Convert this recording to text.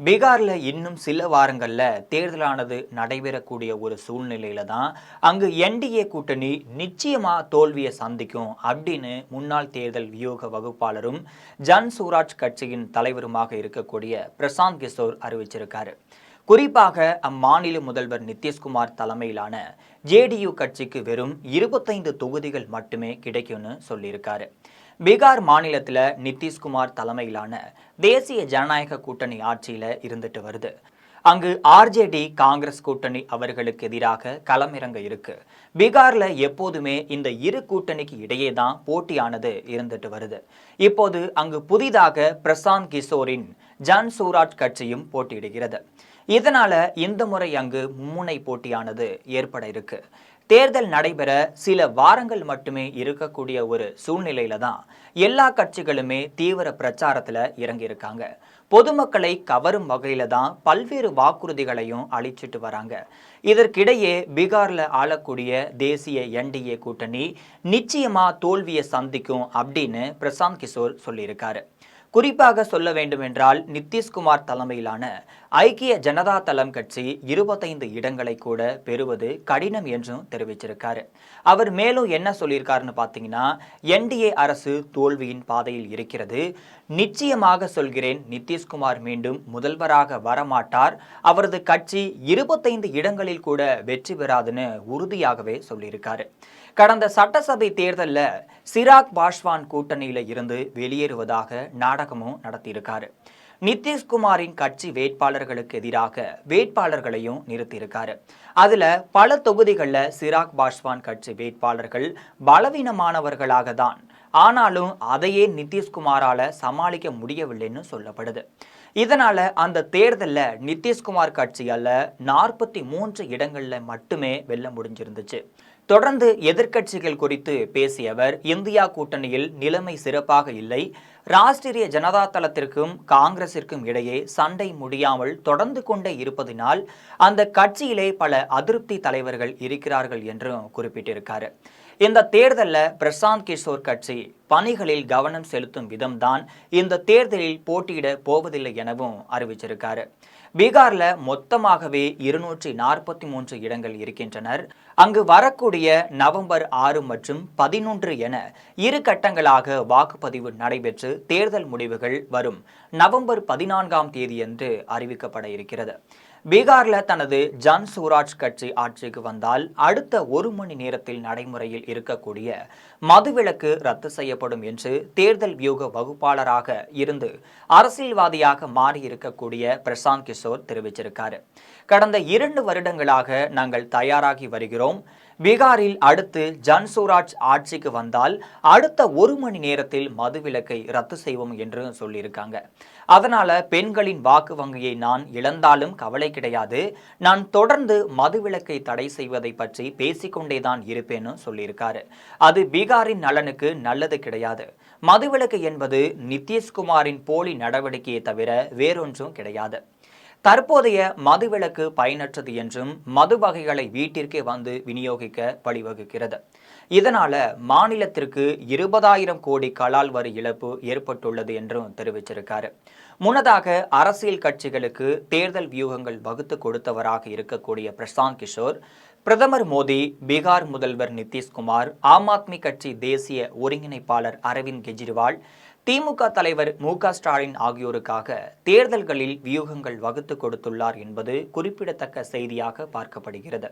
பீகார்ல இன்னும் சில வாரங்கள்ல தேர்தலானது நடைபெறக்கூடிய ஒரு சூழ்நிலையில தான் அங்கு என்டிஏ கூட்டணி நிச்சயமா தோல்வியை சந்திக்கும் அப்படின்னு முன்னாள் தேர்தல் வியூக வகுப்பாளரும் ஜன் சூராஜ் கட்சியின் தலைவருமாக இருக்கக்கூடிய பிரசாந்த் கிஷோர் அறிவிச்சிருக்காரு. குறிப்பாக அம்மாநில முதல்வர் நிதிஷ்குமார் தலைமையிலான ஜேடியு கட்சிக்கு வெறும் 25 தொகுதிகள் மட்டுமே கிடைக்கும்னு சொல்லியிருக்காரு. பீகார் மாநிலத்தில் நிதிஷ்குமார் தலைமையிலான தேசிய ஜனநாயக கூட்டணி ஆட்சியில இருந்துட்டு வருது. அங்கு ஆர்ஜேடி காங்கிரஸ் கூட்டணி அவர்களுக்கு எதிராக களமிறங்க இருக்கு. பீகார்ல எப்போதுமே இந்த இரு கூட்டணிக்கு இடையே தான் போட்டியானது இருந்துட்டு வருது. இப்போது அங்கு புதிதாக பிரசாந்த் கிஷோரின் ஜன் சூராஜ் கட்சியும் போட்டியிடுகிறது. இதனால இந்த முறை அங்கு மும்முனை போட்டியானது ஏற்பட இருக்கு. தேர்தல் நடைபெற சில வாரங்கள் மட்டுமே இருக்கக்கூடிய ஒரு சூழ்நிலையில தான் எல்லா கட்சிகளுமே தீவிர பிரச்சாரத்துல இறங்கி இருக்காங்க. பொதுமக்களை கவரும் வகையில தான் பல்வேறு வாக்குறுதிகளையும் அளிச்சிட்டு வராங்க. இதற்கிடையே பீகார்ல ஆளக்கூடிய தேசிய என்டிஏ கூட்டணி நிச்சயமா தோல்வியை சந்திக்கும் அப்படின்னு பிரசாந்த் கிஷோர் சொல்லியிருக்காரு. குறிப்பாக சொல்ல வேண்டுமென்றால் நிதிஷ்குமார் தலைமையிலான ஐக்கிய ஜனதா தளம் கட்சி 25 இடங்களை கூட பெறுவது கடினம் என்றும் தெரிவிச்சிருக்காரு. அவர் மேலும் என்ன சொல்லியிருக்காருன்னு பார்த்தீங்கன்னா, என்டிஏ அரசு தோல்வியின் பாதையில் இருக்கிறது. நிச்சயமாக சொல்கிறேன், நிதிஷ்குமார் மீண்டும் முதல்வராக வரமாட்டார். அவரது கட்சி 25 இடங்களில் கூட வெற்றி பெறாதுன்னு உறுதியாகவே சொல்லியிருக்காரு. கடந்த சட்டசபை தேர்தலில் சிராக் பாஸ்வான் கூட்டணியில இருந்து வெளியேறுவதாக நாடகமும் நடத்தியிருக்காரு. நிதிஷ்குமாரின் கட்சி வேட்பாளர்களுக்கு எதிராக வேட்பாளர்களையும் நிறுத்தியிருக்காரு. அதுல பல தொகுதிகளில் சிராக் பாஸ்வான் கட்சி வேட்பாளர்கள் பலவீனமானவர்களாக தான், ஆனாலும் அதையே நிதிஷ்குமாரால சமாளிக்க முடியவில்லைன்னு சொல்லப்படுது. இதனால அந்த தேர்தலில் நிதிஷ்குமார் கட்சியால 43 இடங்கள்ல மட்டுமே வெல்ல முடிஞ்சிருந்துச்சு. தொடர்ந்து எதிர்க்கட்சிகள் குறித்து பேசிய அவர், இந்தியா கூட்டணியில் நிலைமை சிறப்பாக இல்லை. ராஷ்டிரிய ஜனதா தளத்திற்கும் காங்கிரசிற்கும் இடையே சண்டை முடியாமல் தொடர்ந்து கொண்டே இருப்பதினால் அந்த கட்சியிலே பல அதிருப்தி தலைவர்கள் இருக்கிறார்கள் என்றும் குறிப்பிட்டிருக்காரு. இந்த தேர்தலில் பிரசாந்த் கிஷோர் கட்சி பணிகளில் கவனம் செலுத்தும் விதம்தான் இந்த தேர்தலில் போட்டியிட போவதில்லை எனவும் அறிவிச்சிருக்காரு. பீகார்ல மொத்தமாகவே 243 இடங்கள் இருக்கின்றனர். அங்கு வரக்கூடிய நவம்பர் 6 மற்றும் 11 என இரு கட்டங்களாக வாக்குப்பதிவு நடைபெற்று தேர்தல் முடிவுகள் வரும் நவம்பர் 14ஆம் தேதியன்று அறிவிக்கப்பட இருக்கிறது. பீகார்ல தனது ஜன் சூராஜ் கட்சி ஆட்சிக்கு வந்தால் அடுத்த 1 மணி நேரத்தில் நடைமுறையில் இருக்கக்கூடிய மதுவிலக்கு ரத்து செய்யப்படும் என்று தேர்தல் வியூக வகுப்பாளராக இருந்து அரசியல்வாதியாக மாறி இருக்கக்கூடிய பிரசாந்த் கிஷோர் தெரிவிச்சிருக்காரு. கடந்த 2 வருடங்களாக நாங்கள் தயாராகி வருகிறோம். பீகாரில் அடுத்து ஜன் சூராஜ் ஆட்சிக்கு வந்தால் அடுத்த 1 மணி நேரத்தில் மதுவிலக்கை ரத்து செய்வோம் என்று சொல்லியிருக்காங்க. அதனால பெண்களின் வாக்கு வங்கியை நான் இழந்தாலும் கவலை கிடையாது. நான் தொடர்ந்து மதுவிலக்கை தடை செய்வதை பற்றி பேசிக்கொண்டேதான் இருப்பேன்னு சொல்லியிருக்காரு. அது பீகாரின் நலனுக்கு நல்லது கிடையாது. மதுவிலக்கு என்பது நிதிஷ்குமாரின் போலி நடவடிக்கையை தவிர வேறொன்றும் கிடையாது. தற்போதைய மதுவிலக்கு பயனற்றது என்றும் மது வகைகளை வீட்டிற்கே வந்து விநியோகிக்க வழிவகுக்கிறது. இதனால மாநிலத்திற்கு 20,000 கோடி கலால் வரி இழப்பு ஏற்பட்டுள்ளது என்றும் தெரிவிச்சிருக்காரு. முன்னதாக அரசியல் கட்சிகளுக்கு தேர்தல் வியூகங்கள் வகுத்து கொடுத்தவராக இருக்கக்கூடிய பிரசாந்த் கிஷோர், பிரதமர் மோடி, பீகார் முதல்வர் நிதிஷ்குமார், ஆம் ஆத்மி கட்சி தேசிய ஒருங்கிணைப்பாளர் அரவிந்த் கெஜ்ரிவால், திமுக தலைவர் மு.க. ஸ்டாலின் ஆகியோருக்காக தேர்தல்களில் வியூகங்கள் வகுத்து கொடுத்துள்ளார் என்பது குறிப்பிடத்தக்க செய்தியாக பார்க்கப்படுகிறது.